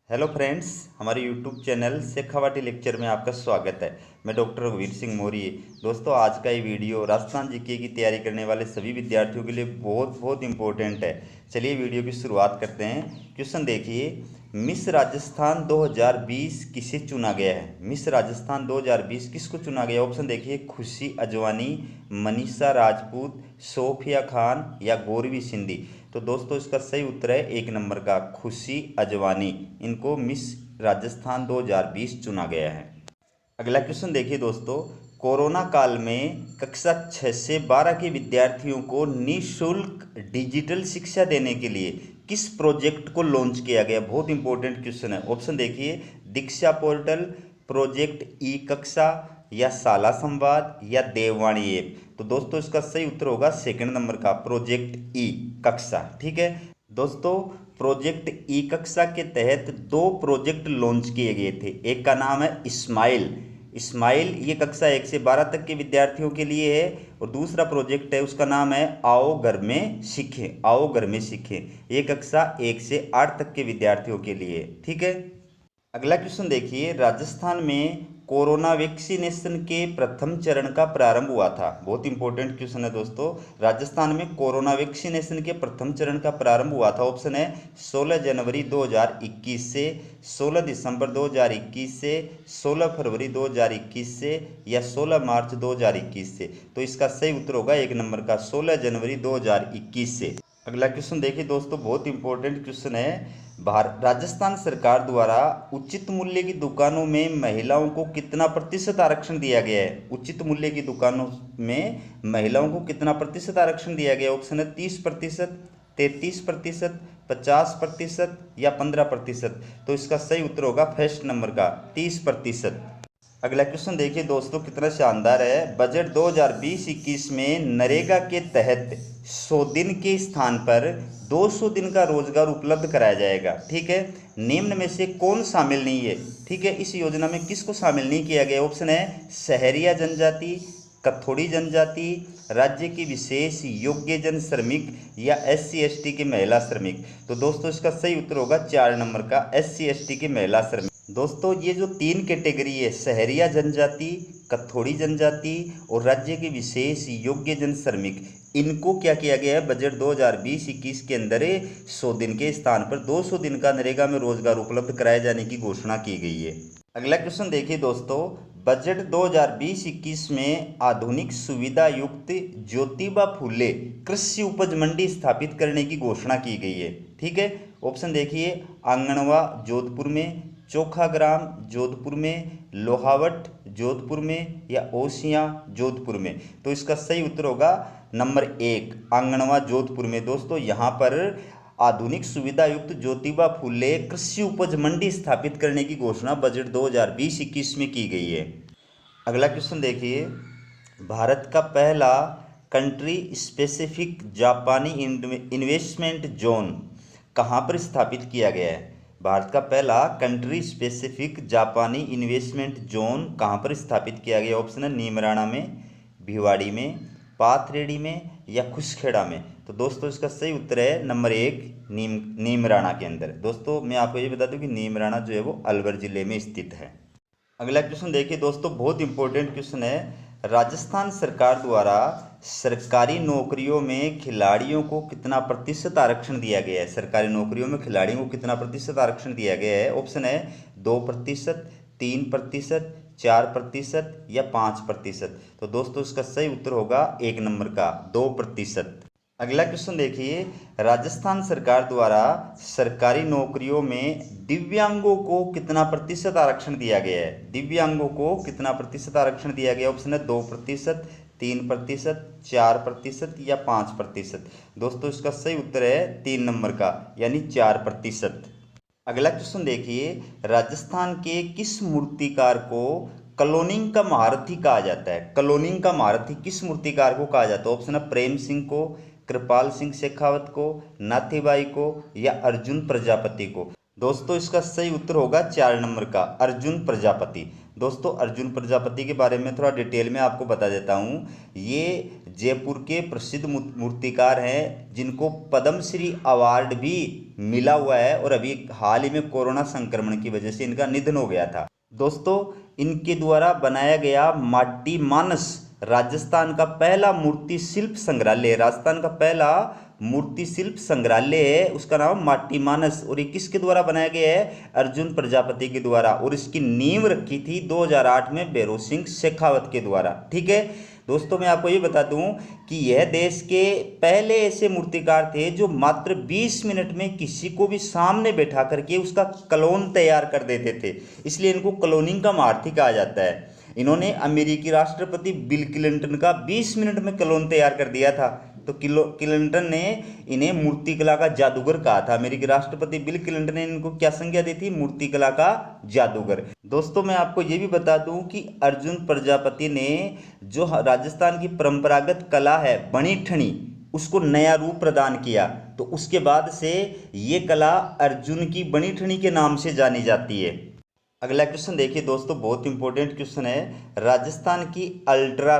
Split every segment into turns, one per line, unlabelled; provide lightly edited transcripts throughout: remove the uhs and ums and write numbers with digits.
Hello friends, हमारे YouTube channel Shekhawati lecture में आपका स्वागत है। मैं डॉक्टर रघुवीर सिंह मौर्य। दोस्तों, आज का ये वीडियो राजस्थान जीके की तैयारी करने वाले सभी विद्यार्थियों के लिए बहुत इम्पोर्टेंट है। चलिए वीडियो की शुरुआत करते हैं। क्वेश्चन देखिए, मिस राजस्थान 2020 किसे चुना गया है? मिस राजस्थान 2020 किसको चुना गया? ऑप्शन देखिए, खुशी अजवानी, मनीषा राजपूत, सोफिया खान या गौरवी सिंधी। तो दोस्तों, इसका सही उत्तर है एक नंबर का खुशी अजवानी। इनको मिस राजस्थान 2020 चुना गया है। अगला क्वेश्चन देखिए दोस्तों, कोरोना काल में कक्षा 6 से 12 के विद्यार्थियों को निःशुल्क डिजिटल शिक्षा देने के लिए किस प्रोजेक्ट को लॉन्च किया गया? बहुत इंपॉर्टेंट क्वेश्चन है। ऑप्शन देखिए, दीक्षा पोर्टल, प्रोजेक्ट ई कक्षा या शाला संवाद या देववाणी ऐप। तो दोस्तों, इसका सही उत्तर होगा सेकंड नंबर का प्रोजेक्ट ई कक्षा। ठीक है दोस्तों, प्रोजेक्ट ई कक्षा के तहत दो प्रोजेक्ट लॉन्च किए गए थे। एक का नाम है इस्माइल। इस्माइल ये कक्षा 1 से 12 तक के विद्यार्थियों के लिए है, और दूसरा प्रोजेक्ट है उसका नाम है आओ घर में सीखें। आओ घर में सीखें, ये कक्षा 1 से 8 तक के विद्यार्थियों के लिए। ठीक है, अगला क्वेश्चन देखिए, राजस्थान में कोरोना वैक्सीनेशन के प्रथम चरण का प्रारंभ हुआ था। बहुत इंपॉर्टेंट क्वेश्चन है दोस्तों। राजस्थान में कोरोना वैक्सीनेशन के प्रथम चरण का प्रारंभ हुआ था। ऑप्शन है 16 जनवरी 2021 से, 16 दिसंबर 2021 से, 16 फरवरी 2021 से या 16 मार्च 2021 से। तो इसका सही उत्तर होगा एक नंबर का 16 जनवरी 2021 से। अगला क्वेश्चन देखिए दोस्तों, बहुत इंपॉर्टेंट क्वेश्चन है। राजस्थान सरकार द्वारा उचित मूल्य की दुकानों में महिलाओं को कितना प्रतिशत आरक्षण दिया गया है? उचित मूल्य की दुकानों में महिलाओं को कितना प्रतिशत आरक्षण दिया गया है? ऑप्शन है 30%, 33%, 50% या 15%। तो इसका सही उत्तर होगा फर्स्ट नंबर का 30%। अगला क्वेश्चन देखिए दोस्तों, कितना शानदार है। बजट 2020-21 में नरेगा के तहत 100 दिन के स्थान पर 200 दिन का रोजगार उपलब्ध कराया जाएगा। ठीक है, निम्न में से कौन शामिल नहीं है? ठीक है, इस योजना में किसको शामिल नहीं किया गया? ऑप्शन है शहरिया जनजाति, कथोड़ी जनजाति, राज्य की विशेष योग्य जन श्रमिक या SC/ST के महिला श्रमिक। तो दोस्तों, इसका सही उत्तर होगा 4 नंबर का SC/ST के महिला श्रमिक। दोस्तों, ये जो 3 कैटेगरी है, शहरिया जनजाति, कथोड़ी जनजाति और राज्य के विशेष योग्य जन श्रमिक, इनको क्या किया गया है? बजट 2020-21 के अंदर 100 दिन के स्थान पर 200 दिन का नरेगा में रोजगार उपलब्ध कराए जाने की घोषणा की गई है। अगला क्वेश्चन देखिए दोस्तों, बजट 2020-21 में आधुनिक सुविधा युक्त ज्योतिबा फूले कृषि उपज मंडी स्थापित करने की घोषणा की गई है। ठीक है, ऑप्शन देखिए, आंगनवा जोधपुर में, चोखाग्राम जोधपुर में, लोहावट जोधपुर में या ओसियां जोधपुर में। तो इसका सही उत्तर होगा नंबर 1 आंगनवा जोधपुर में। दोस्तों, यहाँ पर आधुनिक सुविधा युक्त ज्योतिबा फूले कृषि उपज मंडी स्थापित करने की घोषणा बजट 2020-21 में की गई है। अगला क्वेश्चन देखिए, भारत का पहला कंट्री स्पेसिफिक जापानी इन्वेस्टमेंट जोन कहाँ पर स्थापित किया गया है? भारत का पहला कंट्री स्पेसिफिक जापानी इन्वेस्टमेंट जोन कहाँ पर स्थापित किया गया? ऑप्शन है नीमराणा में, भिवाड़ी में, पाथरेडी में या खुसखेड़ा में। तो दोस्तों, इसका सही उत्तर है नंबर 1 नीमराणा के अंदर। दोस्तों, मैं आपको ये बता दूं कि नीमराणा जो है वो अलवर जिले में स्थित है। अगला क्वेश्चन देखिए दोस्तों, बहुत इंपॉर्टेंट क्वेश्चन है। राजस्थान सरकार द्वारा सरकारी नौकरियों में खिलाड़ियों को कितना प्रतिशत आरक्षण दिया गया है? सरकारी नौकरियों में खिलाड़ियों को कितना प्रतिशत आरक्षण दिया गया है? ऑप्शन है 2%, 3%, 4% या 5%। तो दोस्तों, इसका सही उत्तर होगा एक नंबर का 2%। अगला क्वेश्चन देखिए, राजस्थान सरकार द्वारा सरकारी नौकरियों में दिव्यांगों को कितना प्रतिशत आरक्षण दिया गया है? दिव्यांगों को कितना प्रतिशत आरक्षण दिया गया? ऑप्शन है 2%, 3%, 4% या 5%। दोस्तों, इसका सही उत्तर है 3 नंबर का यानी 4%। अगला क्वेश्चन देखिए, राजस्थान के किस मूर्तिकार को कलोनिंग का महारथी कहा जाता है? कलोनिंग का महारथी किस मूर्तिकार को कहा जाता है? ऑप्शन है प्रेम सिंह को, कृपाल सिंह शेखावत को, नाथीबाई को या अर्जुन प्रजापति को। दोस्तों, इसका सही उत्तर होगा 4 नंबर का अर्जुन प्रजापति। दोस्तों अर्जुन प्रजापति के बारे में थोड़ा डिटेल में आपको बता देता हूँ। ये जयपुर के प्रसिद्ध मूर्तिकार हैं जिनको पद्मश्री अवार्ड भी मिला हुआ है, और अभी हाल ही में कोरोना संक्रमण की वजह से इनका निधन हो गया था। दोस्तों इनके द्वारा बनाया गया माटी मानस राजस्थान का पहला मूर्ति शिल्प संग्रहालय, राजस्थान का पहला मूर्ति शिल्प संग्रहालय है, उसका नाम माटी मानस। और ये किसके द्वारा बनाया गया है? अर्जुन प्रजापति के द्वारा। और इसकी नींव रखी थी 2008 में भैरों सिंह शेखावत के द्वारा। ठीक है दोस्तों, मैं आपको ये बता दूं कि यह देश के पहले ऐसे मूर्तिकार थे जो मात्र 20 मिनट में किसी को भी सामने बैठा करके उसका क्लोन तैयार कर देते थे, इसलिए इनको क्लोनिंग का महारथी कहा जाता है। इन्होंने अमेरिकी राष्ट्रपति बिल क्लिंटन का 20 मिनट में क्लोन तैयार कर दिया था। तो क्लिंटन ने इन्हें मूर्तिकला का जादूगर कहा था। अमेरिकी राष्ट्रपति बिल क्लिंटन ने इनको क्या संज्ञा दी थी? मूर्तिकला का जादूगर। दोस्तों मैं आपको ये भी बता दूं कि अर्जुन प्रजापति ने जो राजस्थान की परंपरागत कला है बनी ठनी, उसको नया रूप प्रदान किया। तो उसके बाद से ये कला अर्जुन की बनी ठनी के नाम से जानी जाती है। अगला क्वेश्चन देखिए दोस्तों, बहुत इंपॉर्टेंट क्वेश्चन है। राजस्थान की अल्ट्रा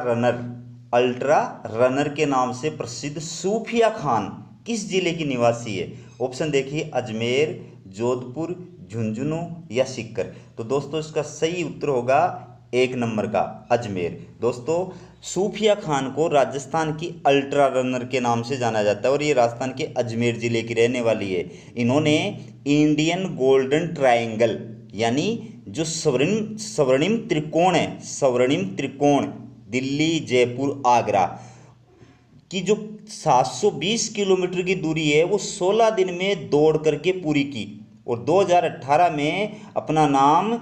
रनर के नाम से प्रसिद्ध सूफिया खान किस जिले की निवासी है? ऑप्शन देखिए अजमेर, जोधपुर, झुंझुनू या सीकर। तो दोस्तों इसका सही उत्तर होगा 1 नंबर का अजमेर। दोस्तों सूफिया खान को राजस्थान की अल्ट्रा रनर के नाम से जाना जाता है और ये राजस्थान के अजमेर जिले की रहने वाली है। इन्होंने इंडियन गोल्डन ट्रायंगल यानी जो स्वर्णिम त्रिकोण है, स्वर्णिम त्रिकोण दिल्ली, जयपुर, आगरा की जो 720 किलोमीटर की दूरी है वो 16 दिन में दौड़ करके पूरी की और 2018 में अपना नाम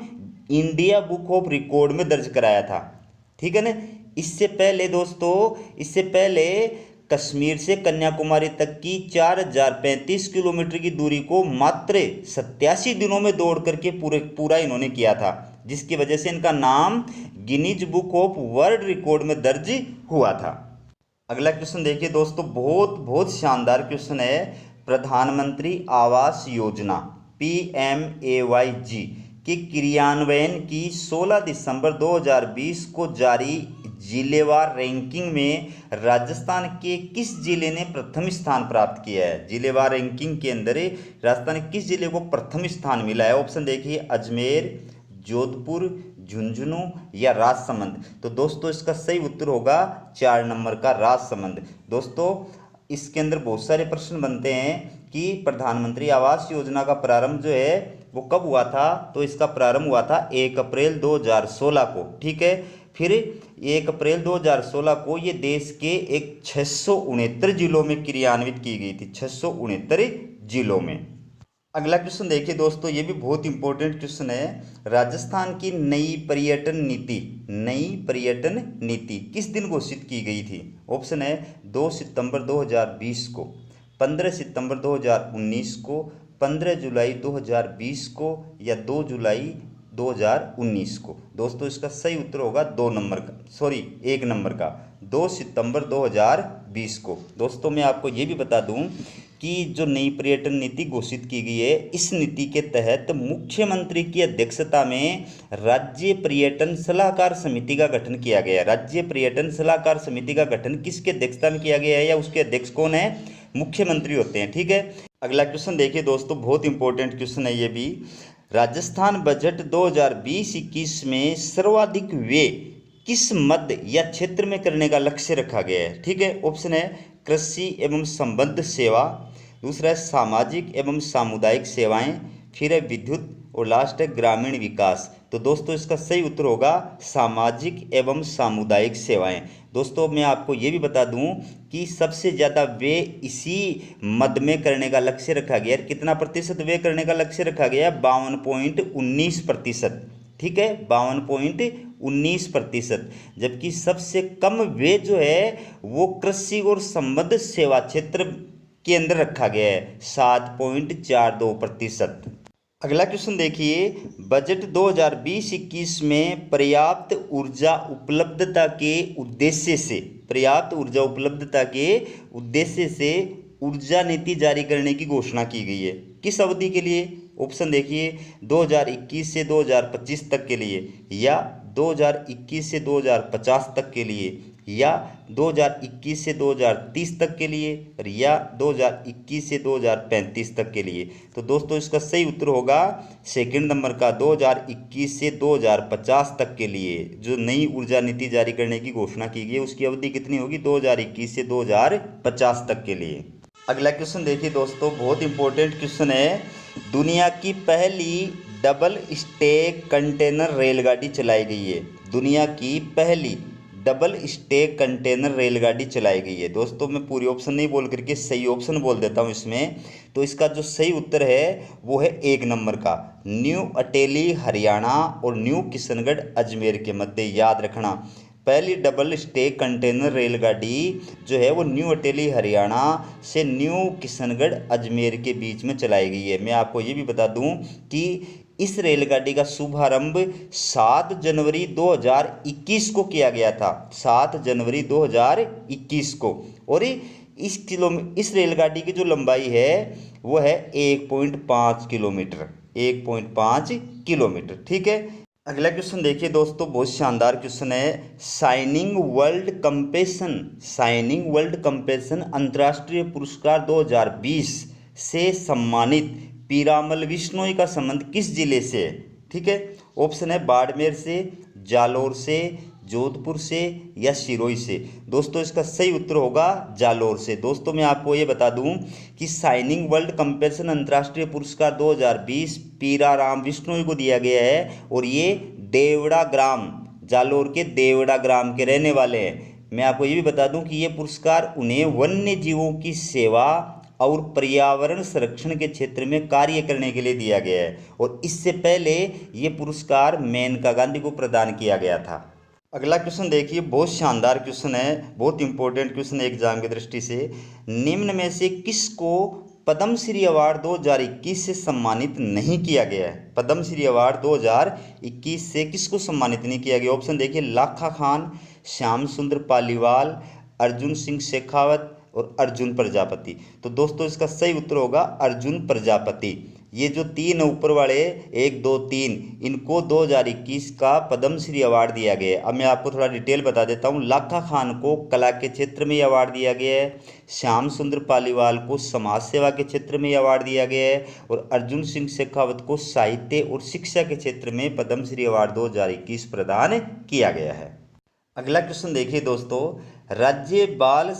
इंडिया बुक ऑफ रिकॉर्ड में दर्ज कराया था। ठीक है ना। इससे पहले दोस्तों, इससे पहले कश्मीर से कन्याकुमारी तक की 4035 किलोमीटर की दूरी को मात्र 87 दिनों में दौड़ करके पूरा इन्होंने किया था, जिसकी वजह से इनका नाम Guinness book of world record में दर्ज हुआ था। अगला क्वेश्चन देखिए दोस्तों, बहुत शानदार क्वेश्चन है। प्रधानमंत्री आवास योजना PMAYG के क्रियान्वयन की 16 दिसंबर 2020 को जारी जिलेवार रैंकिंग में राजस्थान के किस जिले ने प्रथम स्थान प्राप्त किया है? जिलेवार रैंकिंग के अंदर राजस्थान के किस जिले को प्रथम स्थान मिला है? ऑप्शन देखिए अजमेर, जोधपुर, झुंझुनू या राजसमंद। तो दोस्तों इसका सही उत्तर होगा 4 नंबर का राजसमंद। दोस्तों इसके अंदर बहुत सारे प्रश्न बनते हैं कि प्रधानमंत्री आवास योजना का प्रारंभ जो है वो कब हुआ था? तो इसका प्रारंभ हुआ था 1 अप्रैल 2016 को। ठीक है। फिर 1 अप्रैल 2016 को ये देश के एक 669 जिलों में क्रियान्वित की गई थी, 669 जिलों में। अगला क्वेश्चन देखिए दोस्तों, ये भी बहुत इंपॉर्टेंट क्वेश्चन है। राजस्थान की नई पर्यटन नीति किस दिन घोषित की गई थी? ऑप्शन है 2 सितंबर 2020 को, 15 सितंबर 2019 को, 15 जुलाई 2020 को या 2 जुलाई 2019 को। दोस्तों इसका सही उत्तर होगा 1 नंबर का 2 सितंबर 2020 को। दोस्तों मैं आपको ये भी बता दूं कि जो नई पर्यटन नीति घोषित की गई है, इस नीति के तहत मुख्यमंत्री की अध्यक्षता में राज्य पर्यटन सलाहकार समिति का गठन किया गया है। राज्य पर्यटन सलाहकार समिति का गठन किसके अध्यक्षता में किया गया है या उसके अध्यक्ष कौन है? मुख्यमंत्री होते हैं। ठीक है। अगला क्वेश्चन देखिए दोस्तों, बहुत इंपॉर्टेंट क्वेश्चन है ये भी। राजस्थान बजट 2020-21 में सर्वाधिक व्यय किस मद या क्षेत्र में करने का लक्ष्य रखा गया है? ठीक है। ऑप्शन है कृषि एवं संबद्ध सेवा, दूसरा है सामाजिक एवं सामुदायिक सेवाएं, फिर है विद्युत और लास्ट है ग्रामीण विकास। तो दोस्तों इसका सही उत्तर होगा सामाजिक एवं सामुदायिक सेवाएं। दोस्तों मैं आपको ये भी बता दूं कि सबसे ज़्यादा व्यय इसी मद में करने का लक्ष्य रखा गया है। कितना प्रतिशत व्यय करने का लक्ष्य रखा गया है? 52.19%। ठीक है, 52.19%। जबकि सबसे कम व्यय जो है वो कृषि और संबद्ध सेवा क्षेत्र के अंदर रखा गया है, 7.42%। अगला क्वेश्चन देखिए, बजट 2020-21 में पर्याप्त ऊर्जा उपलब्धता के उद्देश्य से ऊर्जा नीति जारी करने की घोषणा की गई है। किस अवधि के लिए? ऑप्शन देखिए 2021 से 2025 तक के लिए, या 2021 से 2050 तक के लिए, या 2021 से 2030 तक के लिए, और या 2021 से 2035 तक के लिए। तो दोस्तों इसका सही उत्तर होगा सेकंड नंबर का 2021 से 2050 तक के लिए। जो नई ऊर्जा नीति जारी करने की घोषणा की गई है उसकी अवधि कितनी होगी, 2021 से 2050 तक के लिए। अगला क्वेश्चन देखिए दोस्तों, बहुत इंपॉर्टेंट क्वेश्चन है। दुनिया की पहली डबल स्टेक कंटेनर रेलगाड़ी चलाई गई है। दुनिया की पहली डबल स्टेक कंटेनर रेलगाड़ी चलाई गई है। दोस्तों मैं पूरी ऑप्शन नहीं बोल करके सही ऑप्शन बोल देता हूँ इसमें। तो इसका जो सही उत्तर है वो है एक नंबर का, न्यू अटेली हरियाणा और न्यू किशनगढ़ अजमेर के मध्य। याद रखना, पहली डबल स्टेक कंटेनर रेलगाड़ी जो है वो न्यू अटेली हरियाणा से न्यू किशनगढ़ अजमेर के बीच में चलाई गई है। मैं आपको ये भी बता दूं कि इस रेलगाड़ी का शुभारंभ 7 जनवरी 2021 को किया गया था, 7 जनवरी 2021 को। और इस रेलगाड़ी की जो लंबाई है वो है 1.5 किलोमीटर, 1.5 किलोमीटर। ठीक है, अगला क्वेश्चन देखिए दोस्तों, बहुत शानदार क्वेश्चन है। शाइनिंग वर्ल्ड कंपेशन अंतर्राष्ट्रीय पुरस्कार 2020 से सम्मानित पीरामल बिश्नोई का संबंध किस जिले से है? ठीक है, ऑप्शन है बाड़मेर से, जालोर से, जोधपुर से, या सिरोही से। दोस्तों इसका सही उत्तर होगा जालोर से। दोस्तों मैं आपको ये बता दूं कि शाइनिंग वर्ल्ड कंपेशन अंतर्राष्ट्रीय पुरस्कार 2020 पीराराम बिश्नोई को दिया गया है, और ये देवड़ा ग्राम, जालोर के देवड़ा ग्राम के रहने वाले हैं। मैं आपको ये भी बता दूं कि ये पुरस्कार उन्हें वन्य जीवों की सेवा और पर्यावरण संरक्षण के क्षेत्र में कार्य करने के लिए दिया गया है, और इससे पहले ये पुरस्कार मेनका गांधी को प्रदान किया गया था। अगला क्वेश्चन देखिए, बहुत शानदार क्वेश्चन है, बहुत इंपॉर्टेंट क्वेश्चन है एग्जाम की दृष्टि से। निम्न में से किसको पद्मश्री अवार्ड 2021 से सम्मानित नहीं किया गया है? पद्मश्री अवार्ड 2021 से किसको सम्मानित नहीं किया गया? ऑप्शन देखिए लाखा खान, श्याम सुंदर पालीवाल, अर्जुन सिंह शेखावत और अर्जुन प्रजापति। तो दोस्तों इसका सही उत्तर होगा अर्जुन प्रजापति। ये जो तीन ऊपर वाले 1, 2, 3, इनको 2021 का पद्मश्री अवार्ड दिया गया है। अब मैं आपको थोड़ा डिटेल बता देता हूँ। लाखा खान को कला के क्षेत्र में ये अवार्ड दिया गया है, श्याम सुंदर पालीवाल को समाज सेवा के क्षेत्र में ये अवार्ड दिया गया है, और अर्जुन सिंह शेखावत को साहित्य और शिक्षा के क्षेत्र में पद्मश्री अवार्ड 2021 प्रदान किया गया है। अगला क्वेश्चन देखिए दोस्तों, राज्य बाल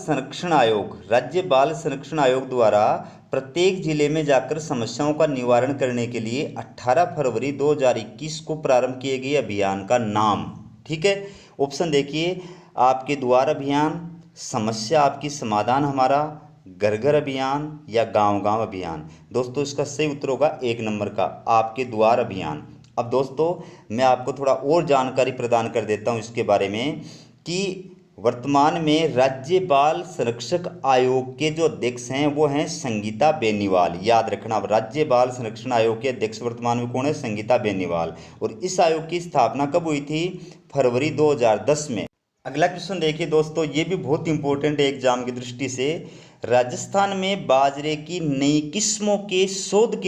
संरक्षण आयोग द्वारा प्रत्येक जिले में जाकर समस्याओं का निवारण करने के लिए 18 फरवरी 2021 को प्रारंभ किए गए अभियान का नाम। ठीक है, ऑप्शन देखिए आपके द्वार अभियान, समस्या आपकी समाधान हमारा, घर घर अभियान, या गांव गांव अभियान। दोस्तों इसका सही उत्तर होगा एक नंबर का आपके द्वार अभियान। अब दोस्तों मैं आपको थोड़ा और जानकारी प्रदान कर देता हूं इसके बारे में कि वर्तमान में राज्य बाल संरक्षक आयोग के जो अध्यक्ष हैं वो हैं संगीता बेनीवाल। याद रखना, राज्य बाल संरक्षण आयोग के अध्यक्ष वर्तमान में कौन है? संगीता बेनीवाल। और इस आयोग की स्थापना कब हुई थी? फरवरी 2010 में। अगला क्वेश्चन देखिए दोस्तों, ये भी बहुत इंपॉर्टेंट है एग्जाम की दृष्टि से। राजस्थान में बाजरे की नई किस्मों के शोध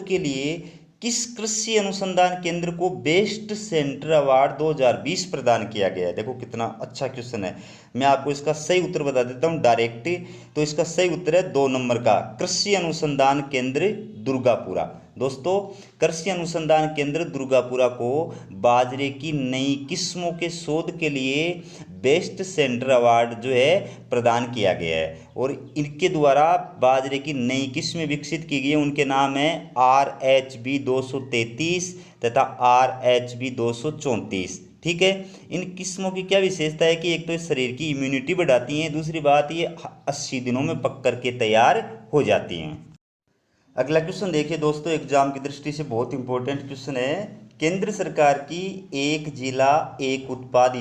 के लिए किस कृषि अनुसंधान केंद्र को बेस्ट सेंटर अवार्ड 2020 प्रदान किया गया है? देखो कितना अच्छा क्वेश्चन है। मैं आपको इसका सही उत्तर बता देता हूँ डायरेक्ट। तो इसका सही उत्तर है 2 नंबर का, कृषि अनुसंधान केंद्र दुर्गापुरा। दोस्तों कृषि अनुसंधान केंद्र दुर्गापुरा को बाजरे की नई किस्मों के शोध के लिए बेस्ट सेंटर अवार्ड जो है प्रदान किया गया है, और इनके द्वारा बाजरे की नई किस्में विकसित की गई हैं। उनके नाम है RH-B 233 तथा RH-B 234। ठीक है, इन किस्मों की क्या विशेषता है कि एक तो शरीर की इम्यूनिटी बढ़ाती हैं, दूसरी बात ये 80 दिनों में पक करके तैयार हो जाती हैं। अगला क्वेश्चन देखिए दोस्तों, एग्जाम की दृष्टि से बहुत इंपॉर्टेंट क्वेश्चन है। केंद्र सरकार की एक जिला एक उत्पाद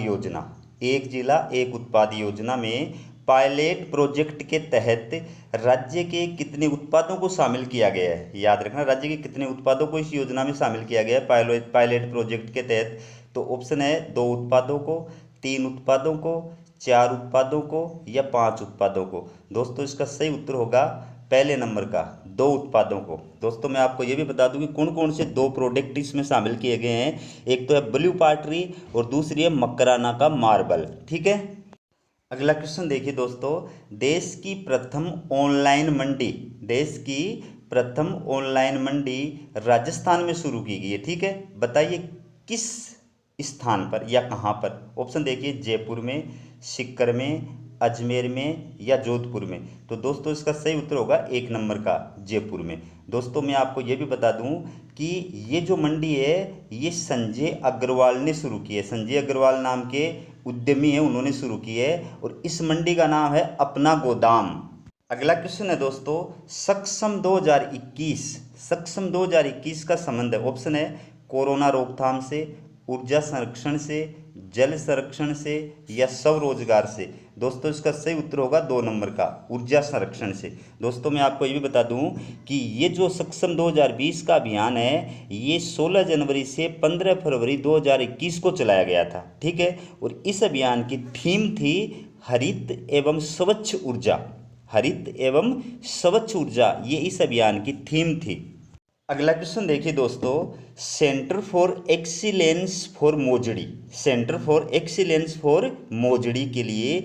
योजना में पायलट प्रोजेक्ट के तहत राज्य के कितने उत्पादों को शामिल किया गया है? याद रखना, राज्य के कितने उत्पादों को इस योजना में शामिल किया गया है पायलट प्रोजेक्ट के तहत? तो ऑप्शन है 2 उत्पादों को, 3 उत्पादों को, 4 उत्पादों को, या 5 उत्पादों को। दोस्तों इसका सही उत्तर होगा पहले नंबर का 2 उत्पादों को। दोस्तों मैं आपको ये भी बता दूं कि कौन कौन से 2 प्रोडक्ट इसमें शामिल किए गए हैं। एक तो है ब्लू पाटरी और दूसरी है मकराना का मार्बल। ठीक है, अगला क्वेश्चन देखिए दोस्तों, देश की प्रथम ऑनलाइन मंडी राजस्थान में शुरू की गई है। ठीक है, बताइए किस स्थान पर या कहाँ पर। ऑप्शन देखिए, जयपुर में, सीकर में, अजमेर में या जोधपुर में। तो दोस्तों इसका सही उत्तर होगा 1 नंबर का, जयपुर में। दोस्तों मैं आपको ये भी बता दूं कि ये जो मंडी है ये संजय अग्रवाल ने शुरू की है। संजय अग्रवाल नाम के उद्यमी है, उन्होंने शुरू की है और इस मंडी का नाम है अपना गोदाम। अगला क्वेश्चन है दोस्तों, सक्षम 2021 का संबंध है। ऑप्शन है कोरोना रोकथाम से, ऊर्जा संरक्षण से, जल संरक्षण से या स्वरोजगार से। दोस्तों इसका सही उत्तर होगा 2 नंबर का, ऊर्जा संरक्षण से। दोस्तों मैं आपको ये भी बता दूं कि ये जो सक्षम 2020 का अभियान है ये 16 जनवरी से 15 फरवरी 2021 को चलाया गया था। ठीक है, और इस अभियान की थीम थी हरित एवं स्वच्छ ऊर्जा, ये इस अभियान की थीम थी। अगला क्वेश्चन देखिए दोस्तों, सेंटर फॉर एक्सीलेंस फॉर मोजड़ी के लिए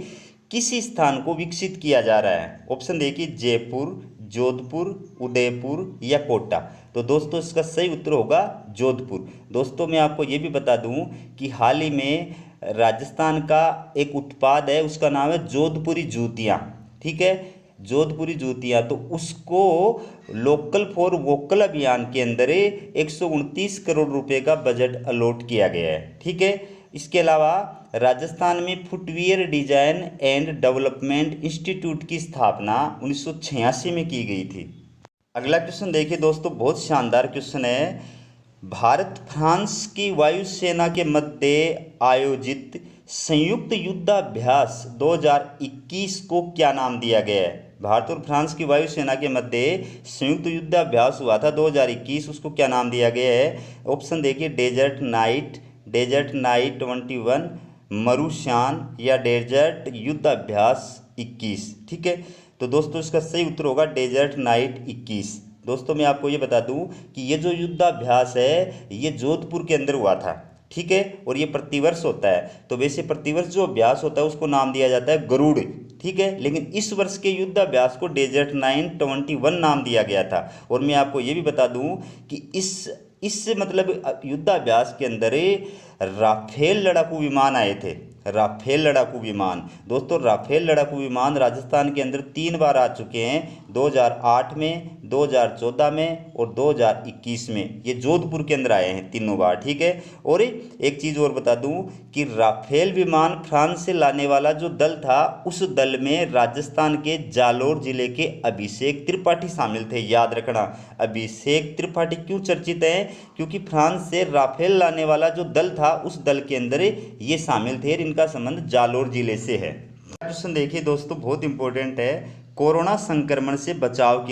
किस स्थान को विकसित किया जा रहा है। ऑप्शन देखिए, जयपुर, जोधपुर, उदयपुर या कोटा। तो दोस्तों इसका सही उत्तर होगा जोधपुर। दोस्तों मैं आपको ये भी बता दूं कि हाल ही में राजस्थान का एक उत्पाद है, उसका नाम है जोधपुरी जूतियाँ। ठीक है, जोधपुरी जूतियाँ, तो उसको लोकल फॉर वोकल अभियान के अंदर 129 करोड़ रुपए का बजट अलॉट किया गया है। ठीक है, इसके अलावा राजस्थान में footwear design and development institute की स्थापना 1986 में की गई थी। अगला क्वेश्चन देखिए दोस्तों, बहुत शानदार क्वेश्चन है। भारत फ्रांस की वायुसेना के मध्य आयोजित संयुक्त युद्धाभ्यास 2021 को क्या नाम दिया गया है। भारत और फ्रांस की वायुसेना के मध्य संयुक्त युद्धाभ्यास हुआ था 2021, उसको क्या नाम दिया गया है। ऑप्शन देखिए, डेजर्ट नाइट 21, मरुशान या डेजर्ट युद्धाभ्यास 21। ठीक है, तो दोस्तों इसका सही उत्तर होगा डेजर्ट नाइट 21। दोस्तों मैं आपको ये बता दूं कि ये जो युद्धाभ्यास है ये जोधपुर के अंदर हुआ था। ठीक है, और ये प्रतिवर्ष होता है। तो वैसे प्रतिवर्ष जो अभ्यास होता है उसको नाम दिया जाता है गरुड़। ठीक है, लेकिन इस वर्ष के युद्धाभ्यास को डेजर्ट 921 नाम दिया गया था। और मैं आपको ये भी बता दूं कि इस मतलब युद्धाभ्यास के अंदर राफेल लड़ाकू विमान आए थे। राफेल लड़ाकू विमान, दोस्तों राफेल लड़ाकू विमान राजस्थान के अंदर 3 बार आ चुके हैं, 2008 में, 2014 में और 2021 में। ये जोधपुर के अंदर आए हैं तीनों बार। ठीक है, और एक चीज़ और बता दूं कि राफेल विमान फ्रांस से लाने वाला जो दल था उस दल में राजस्थान के जालोर जिले के अभिषेक त्रिपाठी शामिल थे। याद रखना, अभिषेक त्रिपाठी क्यों चर्चित हैं, क्योंकि फ्रांस से राफेल लाने वाला जो दल था उस दल के अंदर ये शामिल थे, इनका संबंध जालोर जिले से है। क्वेश्चन देखिए दोस्तों, बहुत इंपॉर्टेंट है। कोरोना संक्रमण से बचाव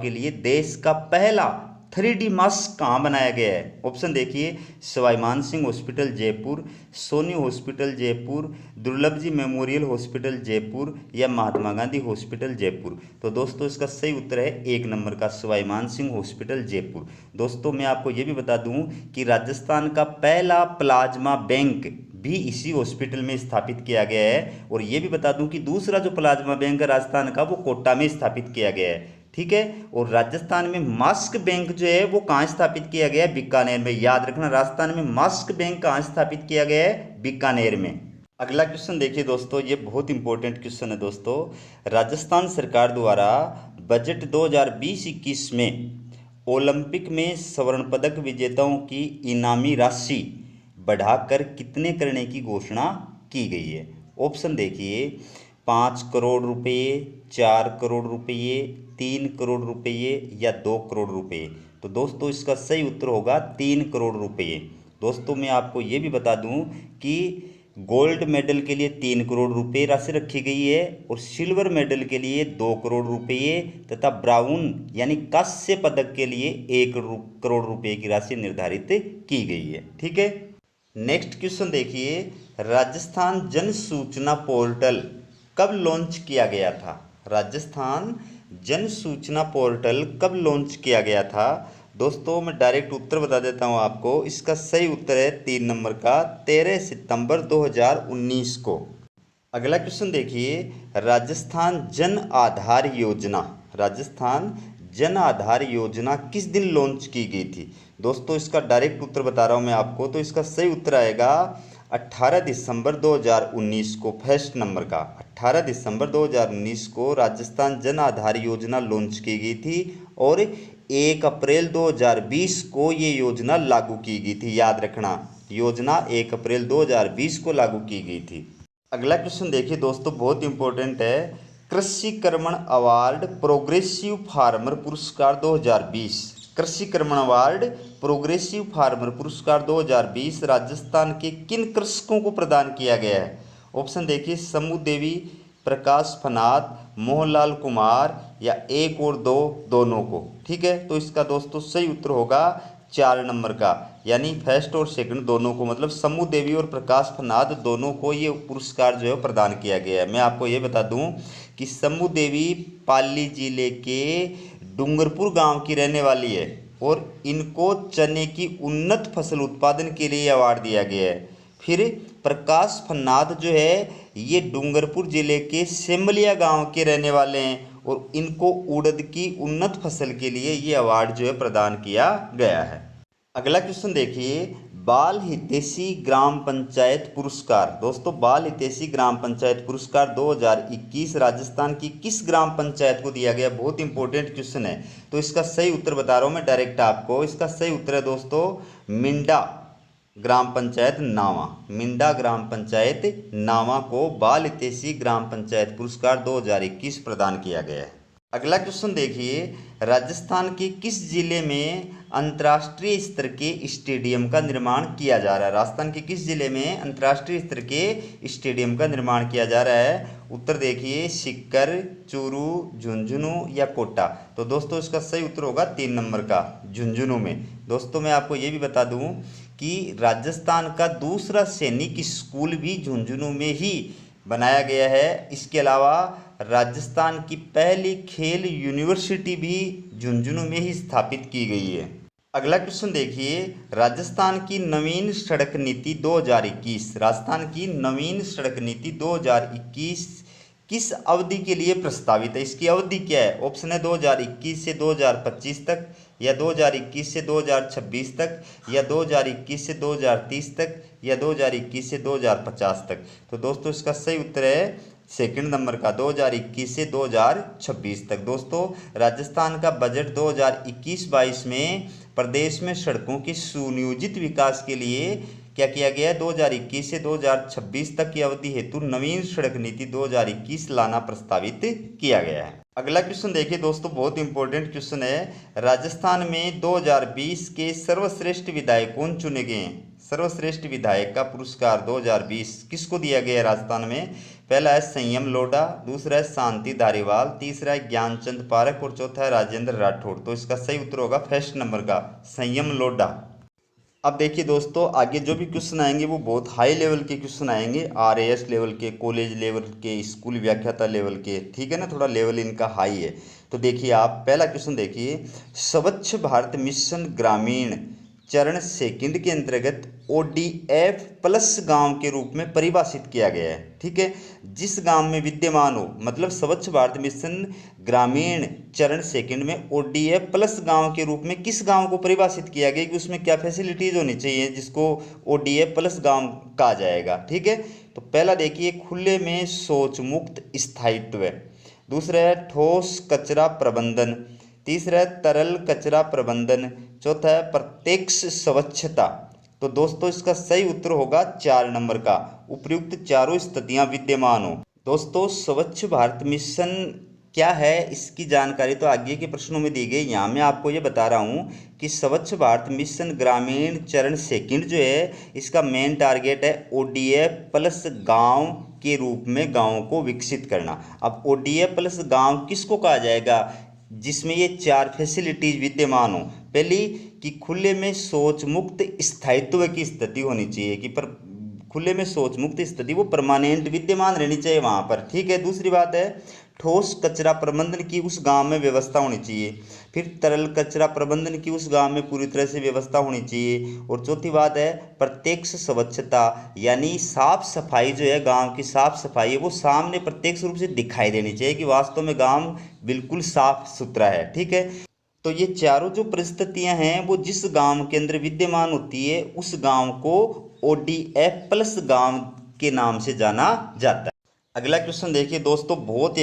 के लिए देश का पहला 3D मास्क कहाँ बनाया गया है। ऑप्शन देखिए, सवाई मान सिंह हॉस्पिटल जयपुर, सोनी हॉस्पिटल जयपुर, दुर्लभ जी मेमोरियल हॉस्पिटल जयपुर या महात्मा गांधी हॉस्पिटल जयपुर। तो दोस्तों इसका सही उत्तर है 1 नंबर का, सवाई मान सिंह हॉस्पिटल जयपुर। दोस्तों मैं आपको ये भी बता दूं कि राजस्थान का पहला प्लाज्मा बैंक भी इसी हॉस्पिटल में स्थापित किया गया है। और ये भी बता दूं कि दूसरा जो प्लाज्मा बैंक है राजस्थान का वो कोटा में स्थापित किया गया है। ठीक है, और राजस्थान में मास्क बैंक जो है वो कहाँ स्थापित किया गया है, बीकानेर में। याद रखना, राजस्थान में मास्क बैंक कहाँ स्थापित किया गया है, बीकानेर में। अगला क्वेश्चन देखिए दोस्तों, ये बहुत इंपॉर्टेंट क्वेश्चन है दोस्तों। राजस्थान सरकार द्वारा बजट 2020-21 में ओलंपिक में स्वर्ण पदक विजेताओं की इनामी राशि बढ़ाकर कितने करने की घोषणा की गई है। ऑप्शन देखिए, 5 करोड़ रुपये, 4 करोड़ रुपये, 3 करोड़ रुपये या 2 करोड़ रुपये। तो दोस्तों इसका सही उत्तर होगा 3 करोड़ रुपये। दोस्तों मैं आपको ये भी बता दूं कि गोल्ड मेडल के लिए 3 करोड़ रुपये राशि रखी गई है और सिल्वर मेडल के लिए 2 करोड़ रुपये तथा ब्राउन यानी कांस्य पदक के लिए 1 करोड़ रुपये की राशि निर्धारित की गई है। ठीक है, नेक्स्ट क्वेश्चन देखिए, राजस्थान जन सूचना पोर्टल कब लॉन्च किया गया था। राजस्थान जन सूचना पोर्टल कब लॉन्च किया गया था? दोस्तों मैं डायरेक्ट उत्तर बता देता हूं आपको। इसका सही उत्तर है 3 नंबर का 13 सितंबर 2019 को। अगला क्वेश्चन देखिए, राजस्थान जन आधार योजना, राजस्थान जन आधार योजना किस दिन लॉन्च की गई थी? दोस्तों इसका डायरेक्ट उत्तर बता रहा हूं मैं आपको, तो इसका सही उत्तर आएगा 18 दिसंबर 2019 को। फर्स्ट नंबर का 18 दिसंबर 2019 को राजस्थान जन आधार योजना लॉन्च की गई थी और 1 अप्रैल 2020 को ये योजना लागू की गई थी। याद रखना, योजना 1 अप्रैल 2020 को लागू की गई थी। अगला क्वेश्चन देखिए दोस्तों, बहुत इंपॉर्टेंट है। कृषि कर्मण अवार्ड प्रोग्रेसिव फार्मर पुरस्कार 2020, कृषि कर्मण अवार्ड प्रोग्रेसिव फार्मर पुरस्कार 2020 राजस्थान के किन कृषकों को प्रदान किया गया है? ऑप्शन देखिए, समू देवी, प्रकाश फनाद, मोहनलाल कुमार या एक और दो, दोनों को। ठीक है, तो इसका दोस्तों सही उत्तर होगा 4 नंबर का, यानी फर्स्ट और सेकंड दोनों को, मतलब समू देवी और प्रकाश फनाद दोनों को ये पुरस्कार जो है प्रदान किया गया है। मैं आपको ये बता दूं कि समू देवी पाली जिले के डूंगरपुर गांव की रहने वाली है और इनको चने की उन्नत फसल उत्पादन के लिए अवार्ड दिया गया है। फिर प्रकाश फन्नाद जो है ये डूंगरपुर जिले के सेमलिया गांव के रहने वाले हैं और इनको उड़द की उन्नत फसल के लिए ये अवार्ड जो है प्रदान किया गया है। अगला क्वेश्चन देखिए, बाल हितैषी ग्राम पंचायत पुरस्कार। दोस्तों बाल हितैषी ग्राम पंचायत पुरस्कार 2021 राजस्थान की किस ग्राम पंचायत को दिया गया? बहुत इंपॉर्टेंट क्वेश्चन है, तो इसका सही उत्तर बता रहा हूँ मैं डायरेक्ट आपको। इसका सही उत्तर है दोस्तों मिंडा ग्राम पंचायत नावा, मिंडा ग्राम पंचायत नावा को बाल हितैषी ग्राम पंचायत पुरस्कार 2021 प्रदान किया गया है। अगला क्वेश्चन देखिए, राजस्थान के किस जिले में अंतर्राष्ट्रीय स्तर के स्टेडियम का निर्माण किया जा रहा है? राजस्थान के किस जिले में अंतर्राष्ट्रीय स्तर के स्टेडियम का निर्माण किया जा रहा है? उत्तर देखिए, सीकर, चूरू, झुंझुनू या कोटा। तो दोस्तों इसका सही उत्तर होगा 3 नंबर का, झुंझुनू में। दोस्तों मैं आपको ये भी बता दूं कि राजस्थान का दूसरा सैनिक स्कूल भी झुंझुनू में ही बनाया गया है। इसके अलावा राजस्थान की पहली खेल यूनिवर्सिटी भी झुंझुनू में ही स्थापित की गई है। अगला क्वेश्चन देखिए, राजस्थान की नवीन सड़क नीति 2021, राजस्थान की नवीन सड़क नीति 2021 किस अवधि के लिए प्रस्तावित है? इसकी अवधि क्या है? ऑप्शन है 2021 से 2025 तक या 2021 से 2026 तक या 2021 से 2030 तक या 2021 से 2050 तक। तो दोस्तों इसका सही उत्तर है सेकंड नंबर का, 2021 से 2026 तक। दोस्तों राजस्थान का बजट 2021-22 में प्रदेश में सड़कों के सुनियोजित विकास के लिए क्या किया गया है? 2021 से 2026 तक की अवधि हेतु नवीन सड़क नीति 2021 लाना प्रस्तावित किया गया है। अगला क्वेश्चन देखिए दोस्तों, बहुत इंपॉर्टेंट क्वेश्चन है। राजस्थान में 2020 के सर्वश्रेष्ठ विधायक कौन चुने गए हैं? सर्वश्रेष्ठ विधायक का पुरस्कार 2020 किसको दिया गया है राजस्थान में? पहला है संयम लोढ़ा, दूसरा है शांति धारीवाल, तीसरा है ज्ञानचंद पारख और चौथा है राजेंद्र राठौड़। तो इसका सही उत्तर होगा फर्स्ट नंबर का, संयम लोढ़ा। अब देखिए दोस्तों, आगे जो भी क्वेश्चन आएंगे वो बहुत हाई लेवल के क्वेश्चन आएंगे, RAS लेवल के, कॉलेज लेवल के, स्कूल व्याख्याता लेवल के। ठीक है ना, थोड़ा लेवल इनका हाई है। तो देखिए आप पहला क्वेश्चन देखिए, स्वच्छ भारत मिशन ग्रामीण चरण सेकंड के अंतर्गत ODF प्लस गांव के रूप में परिभाषित किया गया है। ठीक है, जिस गांव में विद्यमान हो, मतलब स्वच्छ भारत मिशन ग्रामीण चरण सेकंड में ODF प्लस गांव के रूप में किस गांव को परिभाषित किया गया कि उसमें क्या फैसिलिटीज होनी चाहिए जिसको ODF प्लस गांव कहा जाएगा। ठीक है, तो पहला देखिए, खुले में शौच मुक्त स्थायित्व, दूसरा है ठोस कचरा प्रबंधन, तीसरा है तरल कचरा प्रबंधन, चौथा है प्रत्यक्ष स्वच्छता। तो दोस्तों इसका सही उत्तर होगा 4 नंबर का, उपयुक्त चारों स्थितियां विद्यमान हो। दोस्तों स्वच्छ भारत मिशन क्या है इसकी जानकारी तो आगे के प्रश्नों में दी गई। यहाँ मैं आपको ये बता रहा हूँ कि स्वच्छ भारत मिशन ग्रामीण चरण सेकंड जो है इसका मेन टारगेट है ODF प्लस गांव के रूप में गाँव को विकसित करना। अब ODF प्लस गाँव किसको कहा जाएगा? जिसमें ये 4 फैसिलिटीज विद्यमान हो। पहली कि खुले में शौच मुक्त स्थायित्व की स्थिति होनी चाहिए, कि पर खुले में शौच मुक्त स्थिति वो परमानेंट विद्यमान रहनी चाहिए वहाँ पर। ठीक है, दूसरी बात है ठोस कचरा प्रबंधन की उस गांव में व्यवस्था होनी चाहिए। फिर तरल कचरा प्रबंधन की उस गांव में पूरी तरह से व्यवस्था होनी चाहिए। और चौथी बात है प्रत्यक्ष स्वच्छता, यानी साफ सफाई जो है, गांव की साफ सफाई है वो सामने प्रत्यक्ष रूप से दिखाई देनी चाहिए कि वास्तव में गांव बिल्कुल साफ सुथरा है। ठीक है, तो ये चारों जो परिस्थितियां हैं वो जिस गांव के अंदर विद्यमान होती है उस गांव को ODF प्लस गांव के नाम से जाना जाता है। अगला क्वेश्चन देखिए दोस्तों, बहुत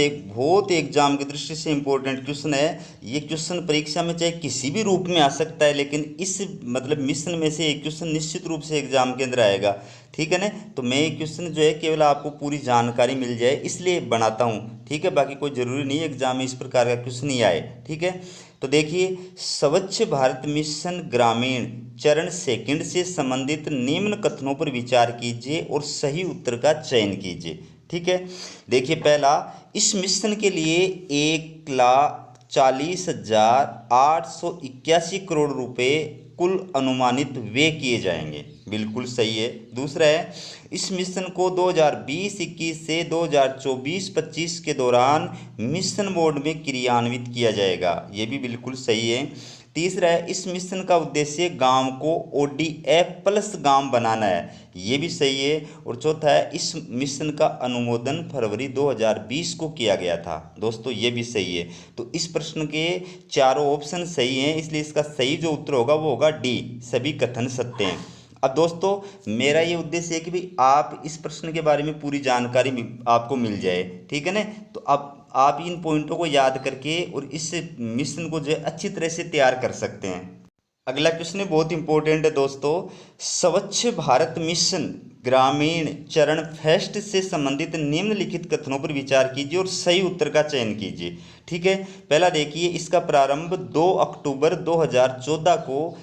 एग्जाम की दृष्टि से इंपॉर्टेंट क्वेश्चन है। ये क्वेश्चन परीक्षा में चाहे किसी भी रूप में आ सकता है, लेकिन इस मतलब मिशन में से एक क्वेश्चन निश्चित रूप से एग्जाम के अंदर आएगा। ठीक है ना, तो मैं ये क्वेश्चन जो है केवल आपको पूरी जानकारी मिल जाए इसलिए बनाता हूँ। ठीक है, बाकी कोई ज़रूरी नहीं एग्जाम में इस प्रकार का क्वेश्चन ही आए। ठीक है, तो देखिए स्वच्छ भारत मिशन ग्रामीण चरण सेकंड से संबंधित निम्न कथनों पर विचार कीजिए और सही उत्तर का चयन कीजिए। ठीक है, देखिए पहला, इस मिशन के लिए 1,40,881 करोड़ रुपए कुल अनुमानित व्यय किए जाएंगे। बिल्कुल सही है। दूसरा है, इस मिशन को 2020-21 से 2024-25 के दौरान मिशन मोड में क्रियान्वित किया जाएगा। ये भी बिल्कुल सही है। तीसरा है, इस मिशन का उद्देश्य गांव को ODF प्लस गांव बनाना है। ये भी सही है। और चौथा है, इस मिशन का अनुमोदन फरवरी 2020 को किया गया था। दोस्तों ये भी सही है। तो इस प्रश्न के चारों ऑप्शन सही हैं, इसलिए इसका सही जो उत्तर होगा वो होगा D, सभी कथन सत्य हैं। अब दोस्तों मेरा ये उद्देश्य है कि भाई आप इस प्रश्न के बारे में पूरी जानकारी आपको मिल जाए। ठीक है ना, तो अब आप इन पॉइंटों को याद करके और इस मिशन को जो है अच्छी तरह से तैयार कर सकते हैं। अगला क्वेश्चन बहुत इंपॉर्टेंट है दोस्तों, स्वच्छ भारत मिशन ग्रामीण चरण फर्स्ट से संबंधित निम्नलिखित कथनों पर विचार कीजिए और सही उत्तर का चयन कीजिए। ठीक है, पहला देखिए, इसका प्रारंभ 2 अक्टूबर 2014 को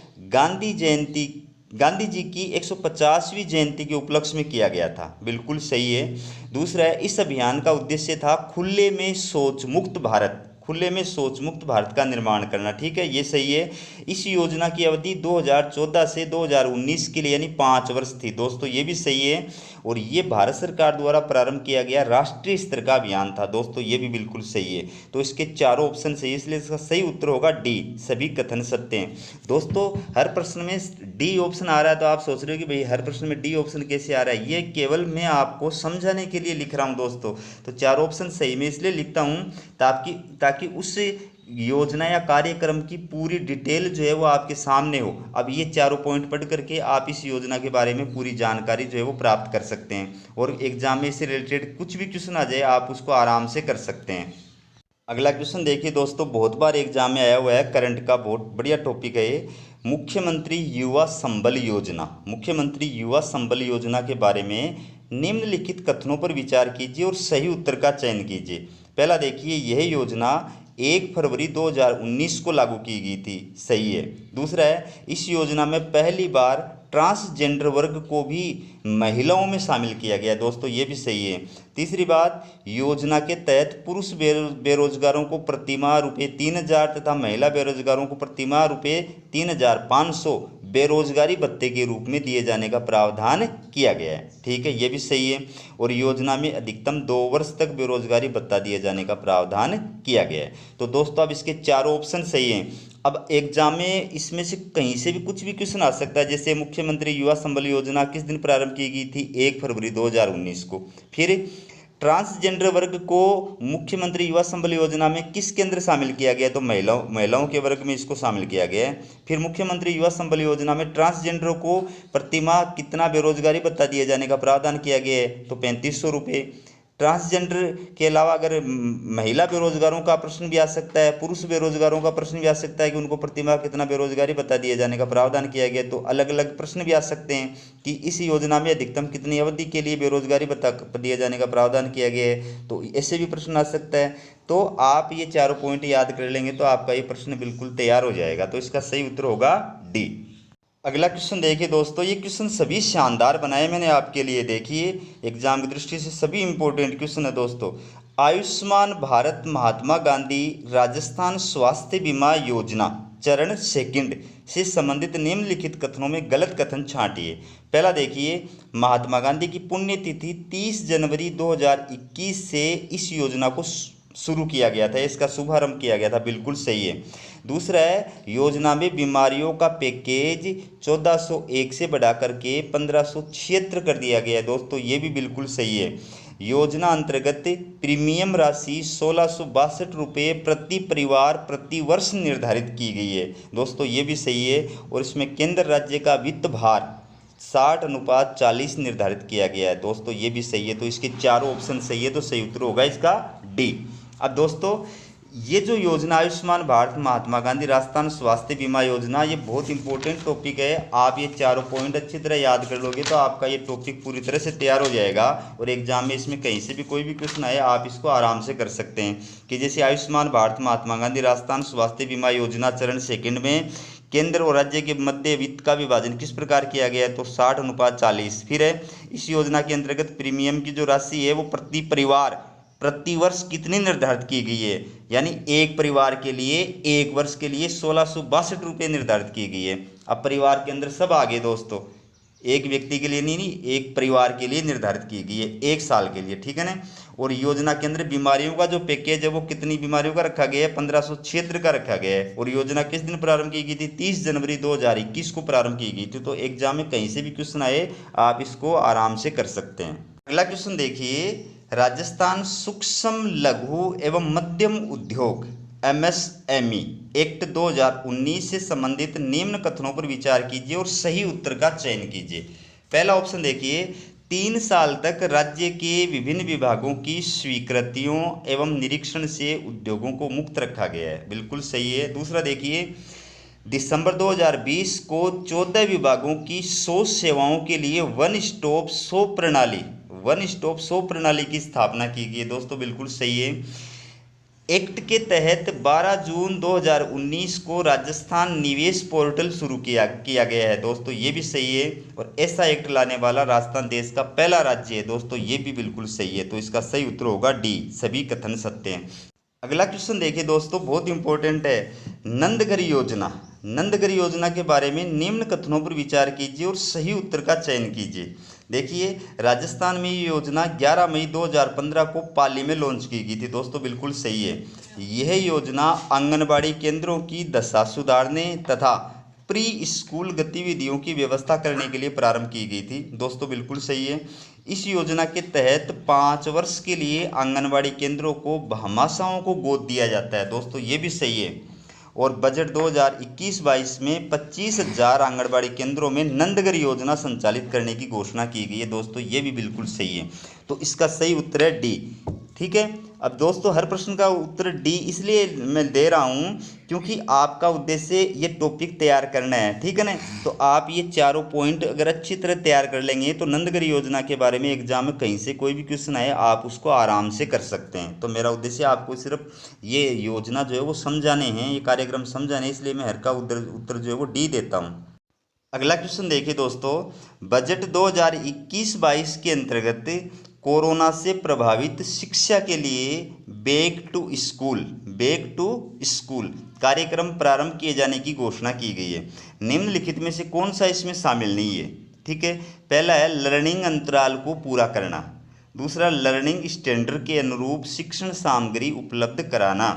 गांधी जी की 150वीं जयंती के उपलक्ष्य में किया गया था। बिल्कुल सही है। दूसरा है, इस अभियान का उद्देश्य था खुले में शौच मुक्त भारत का निर्माण करना। ठीक है, ये सही है। इस योजना की अवधि 2014 से 2019 के लिए यानी 5 वर्ष थी। दोस्तों ये भी सही है। और ये भारत सरकार द्वारा प्रारंभ किया गया राष्ट्रीय स्तर का अभियान था। दोस्तों ये भी बिल्कुल सही है। तो इसके चारों ऑप्शन सही है, इसलिए इसका सही उत्तर होगा D, सभी कथन सत्य हैं। दोस्तों हर प्रश्न में D ऑप्शन आ रहा है तो आप सोच रहे हो कि भाई हर प्रश्न में D ऑप्शन कैसे आ रहा है। ये केवल मैं आपको समझाने के लिए लिख रहा हूँ दोस्तों। तो चारों ऑप्शन सही मैं इसलिए लिखता हूँ ताकि उस योजना या कार्यक्रम की पूरी डिटेल जो है वो आपके सामने हो। अब ये चारों पॉइंट पढ़ करके आप इस योजना के बारे में पूरी जानकारी जो है वो प्राप्त कर सकते हैं और एग्जाम में इससे रिलेटेड कुछ भी क्वेश्चन आ जाए आप उसको आराम से कर सकते हैं। अगला क्वेश्चन देखिए दोस्तों, बहुत बार एग्जाम में आया हुआ है, करंट का बहुत बढ़िया टॉपिक है ये। मुख्यमंत्री युवा संबल योजना के बारे में निम्नलिखित कथनों पर विचार कीजिए और सही उत्तर का चयन कीजिए। पहला देखिए, यह योजना 1 फरवरी 2019 को लागू की गई थी। सही है। दूसरा है, इस योजना में पहली बार ट्रांसजेंडर वर्ग को भी महिलाओं में शामिल किया गया। दोस्तों ये भी सही है। तीसरी बात, योजना के तहत पुरुष बेरोजगारों को प्रतिमाह ₹3,000 तथा महिला बेरोजगारों को प्रतिमाह ₹3,500 बेरोजगारी भत्ते के रूप में दिए जाने का प्रावधान किया गया है। ठीक है, ये भी सही है। और योजना में अधिकतम 2 वर्ष तक बेरोजगारी भत्ता दिए जाने का प्रावधान किया गया है। तो दोस्तों अब इसके चारों ऑप्शन सही हैं। अब एग्जाम में इसमें से कहीं से भी कुछ भी क्वेश्चन आ सकता है, जैसे मुख्यमंत्री युवा संबल योजना किस दिन प्रारंभ की गई थी? 1 फरवरी 2019 को। फिर ट्रांसजेंडर वर्ग को मुख्यमंत्री युवा संबल योजना में किसके अंदर शामिल किया गया? तो महिलाओं के वर्ग में इसको शामिल किया गया है। फिर मुख्यमंत्री युवा संबल योजना में ट्रांसजेंडरों को प्रतिमाह कितना बेरोजगारी भत्ता दिए जाने का प्रावधान किया गया है? तो 3500 रुपये। ट्रांसजेंडर के अलावा अगर महिला बेरोजगारों का प्रश्न भी आ सकता है, पुरुष बेरोजगारों का प्रश्न भी आ सकता है कि उनको प्रतिमाह कितना बेरोजगारी भत्ता दिए जाने का प्रावधान किया गया। तो अलग अलग प्रश्न भी आ सकते हैं कि इस योजना में अधिकतम कितनी अवधि के लिए बेरोजगारी भत्ता दिए जाने का प्रावधान किया गया है। तो ऐसे भी प्रश्न आ सकता है। तो आप ये चारों पॉइंट याद कर लेंगे तो आपका ये प्रश्न बिल्कुल तैयार हो जाएगा। तो इसका सही उत्तर होगा D। अगला क्वेश्चन देखिए दोस्तों, ये क्वेश्चन सभी शानदार बनाए मैंने आपके लिए। देखिए एग्जाम की दृष्टि से सभी इंपॉर्टेंट क्वेश्चन है दोस्तों। आयुष्मान भारत महात्मा गांधी राजस्थान स्वास्थ्य बीमा योजना चरण सेकंड से संबंधित निम्नलिखित कथनों में गलत कथन छांटिए। पहला देखिए, महात्मा गांधी की पुण्यतिथि 30 जनवरी 2021 से इस योजना को शुरू किया गया था, इसका शुभारंभ किया गया था, बिल्कुल सही है। दूसरा है योजना में बीमारियों का पैकेज 1401 से बढ़ा करके 1576 कर दिया गया है दोस्तों, ये भी बिल्कुल सही है। योजना अंतर्गत प्रीमियम राशि 1662 रुपये प्रति परिवार प्रति वर्ष निर्धारित की गई है दोस्तों, ये भी सही है। और इसमें केंद्र राज्य का वित्त भार 60:40 निर्धारित किया गया है दोस्तों, ये भी सही है। तो इसके चारों ऑप्शन सही है, तो सही उत्तर होगा इसका डी। अब दोस्तों ये जो योजना आयुष्मान भारत महात्मा गांधी राष्ट्रीय स्वास्थ्य बीमा योजना, ये बहुत इंपॉर्टेंट टॉपिक है। आप ये चारों पॉइंट अच्छी तरह याद कर लोगे तो आपका ये टॉपिक पूरी तरह से तैयार हो जाएगा और एग्जाम में इसमें कहीं से भी कोई भी क्वेश्चन आए आप इसको आराम से कर सकते हैं। कि जैसे आयुष्मान भारत महात्मा गांधी राष्ट्रीय स्वास्थ्य बीमा योजना चरण सेकंड में केंद्र और राज्य के मध्य वित्त का विभाजन किस प्रकार किया गया है, तो 60:40। फिर है इस योजना के अंतर्गत प्रीमियम की जो राशि है वो प्रति परिवार प्रति वर्ष कितनी निर्धारित की गई है, यानी एक परिवार के लिए एक वर्ष के लिए 1662 रुपये निर्धारित की गई है। अब परिवार के अंदर सब आ गए दोस्तों, एक व्यक्ति के लिए नहीं, एक परिवार के लिए निर्धारित की गई है, एक साल के लिए, ठीक है ना। और योजना के अंदर बीमारियों का जो पैकेज है वो कितनी बीमारियों का रखा गया है, 1576 का रखा गया है। और योजना किस दिन प्रारंभ की गई थी, 30 जनवरी 2021 को प्रारंभ की गई थी। तो एग्जाम में कहीं से भी क्वेश्चन आए आप इसको आराम से कर सकते हैं। अगला क्वेश्चन देखिए, राजस्थान सूक्ष्म लघु एवं मध्यम उद्योग MSME एक्ट 2019 से संबंधित निम्न कथनों पर विचार कीजिए और सही उत्तर का चयन कीजिए। पहला ऑप्शन देखिए, 3 साल तक राज्य के विभिन्न विभागों की स्वीकृतियों एवं निरीक्षण से उद्योगों को मुक्त रखा गया है, बिल्कुल सही है। दूसरा देखिए, दिसंबर 2020 को 14 विभागों की 100 सेवाओं के लिए वन स्टॉप शॉप प्रणाली की स्थापना की गई है दोस्तों, बिल्कुल सही है। एक्ट के तहत 12 जून 2019 को राजस्थान निवेश पोर्टल शुरू किया गया है दोस्तों, ये भी सही है। और ऐसा एक्ट लाने वाला राजस्थान देश का पहला राज्य है दोस्तों, ये भी बिल्कुल सही है। तो इसका सही उत्तर होगा डी, सभी कथन सत्य हैं। अगला क्वेश्चन देखिए दोस्तों, बहुत इंपॉर्टेंट है। नंदगढ़ योजना के बारे में निम्न कथनों पर विचार कीजिए और सही उत्तर का चयन कीजिए। देखिए, राजस्थान में ये योजना 11 मई 2015 को पाली में लॉन्च की गई थी दोस्तों, बिल्कुल सही है। यह योजना आंगनबाड़ी केंद्रों की दशा सुधारने तथा प्री स्कूल गतिविधियों की व्यवस्था करने के लिए प्रारंभ की गई थी दोस्तों, बिल्कुल सही है। इस योजना के तहत 5 वर्ष के लिए आंगनबाड़ी केंद्रों को भामाशाहों को गोद दिया जाता है दोस्तों, ये भी सही है। और बजट 2021-22 में 25,000 आंगनबाड़ी केंद्रों में नंदगढ़ योजना संचालित करने की घोषणा की गई है दोस्तों, ये भी बिल्कुल सही है। तो इसका सही उत्तर है डी, ठीक है। अब दोस्तों हर प्रश्न का उत्तर डी इसलिए मैं दे रहा हूँ क्योंकि आपका उद्देश्य ये टॉपिक तैयार करना है, ठीक है ना। तो आप ये चारों पॉइंट अगर अच्छी तरह तैयार कर लेंगे तो नंदगढ़ योजना के बारे में एग्जाम में कहीं से कोई भी क्वेश्चन आए आप उसको आराम से कर सकते हैं। तो मेरा उद्देश्य आपको सिर्फ ये योजना जो है वो समझाने हैं, ये कार्यक्रम समझाने, इसलिए मैं हर का उत्तर जो है वो डी देता हूँ। अगला क्वेश्चन देखिए दोस्तों, बजट 2021-22 के अंतर्गत कोरोना से प्रभावित शिक्षा के लिए बैक टू स्कूल कार्यक्रम प्रारंभ किए जाने की घोषणा की गई है। निम्नलिखित में से कौन सा इसमें शामिल नहीं है, ठीक है। पहला है लर्निंग अंतराल को पूरा करना, दूसरा लर्निंग स्टैंडर्ड के अनुरूप शिक्षण सामग्री उपलब्ध कराना,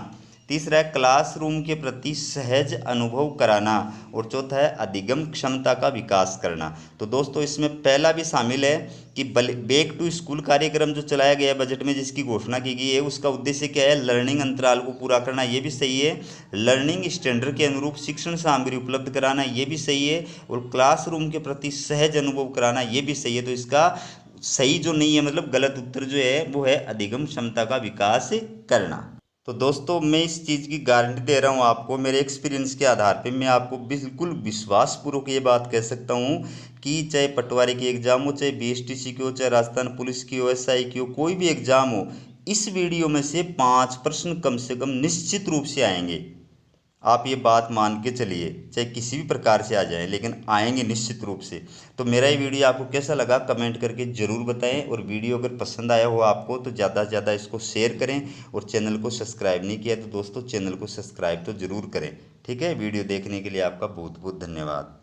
तीसरा है क्लासरूम के प्रति सहज अनुभव कराना, और चौथा है अधिगम क्षमता का विकास करना। तो दोस्तों इसमें पहला भी शामिल है कि बैक टू स्कूल कार्यक्रम जो चलाया गया है बजट में जिसकी घोषणा की गई है उसका उद्देश्य क्या है, लर्निंग अंतराल को पूरा करना, ये भी सही है। लर्निंग स्टैंडर्ड के अनुरूप शिक्षण सामग्री उपलब्ध कराना, ये भी सही है। और क्लासरूम के प्रति सहज अनुभव कराना, ये भी सही है। तो इसका सही जो नहीं है, मतलब गलत उत्तर जो है वो है अधिगम क्षमता का विकास करना। तो दोस्तों मैं इस चीज़ की गारंटी दे रहा हूँ आपको, मेरे एक्सपीरियंस के आधार पे मैं आपको बिल्कुल विश्वासपूर्वक ये बात कह सकता हूँ कि चाहे पटवारी की एग्ज़ाम हो, चाहे BSTC की हो, चाहे राजस्थान पुलिस की हो, SI की हो, कोई भी एग्ज़ाम हो, इस वीडियो में से 5 प्रश्न कम से कम निश्चित रूप से आएंगे। आप ये बात मान के चलिए, चाहे किसी भी प्रकार से आ जाए लेकिन आएंगे निश्चित रूप से। तो मेरा ये वीडियो आपको कैसा लगा कमेंट करके ज़रूर बताएं, और वीडियो अगर पसंद आया हो आपको तो ज़्यादा से ज़्यादा इसको शेयर करें, और चैनल को सब्सक्राइब नहीं किया तो दोस्तों चैनल को सब्सक्राइब तो ज़रूर करें, ठीक है। वीडियो देखने के लिए आपका बहुत बहुत धन्यवाद।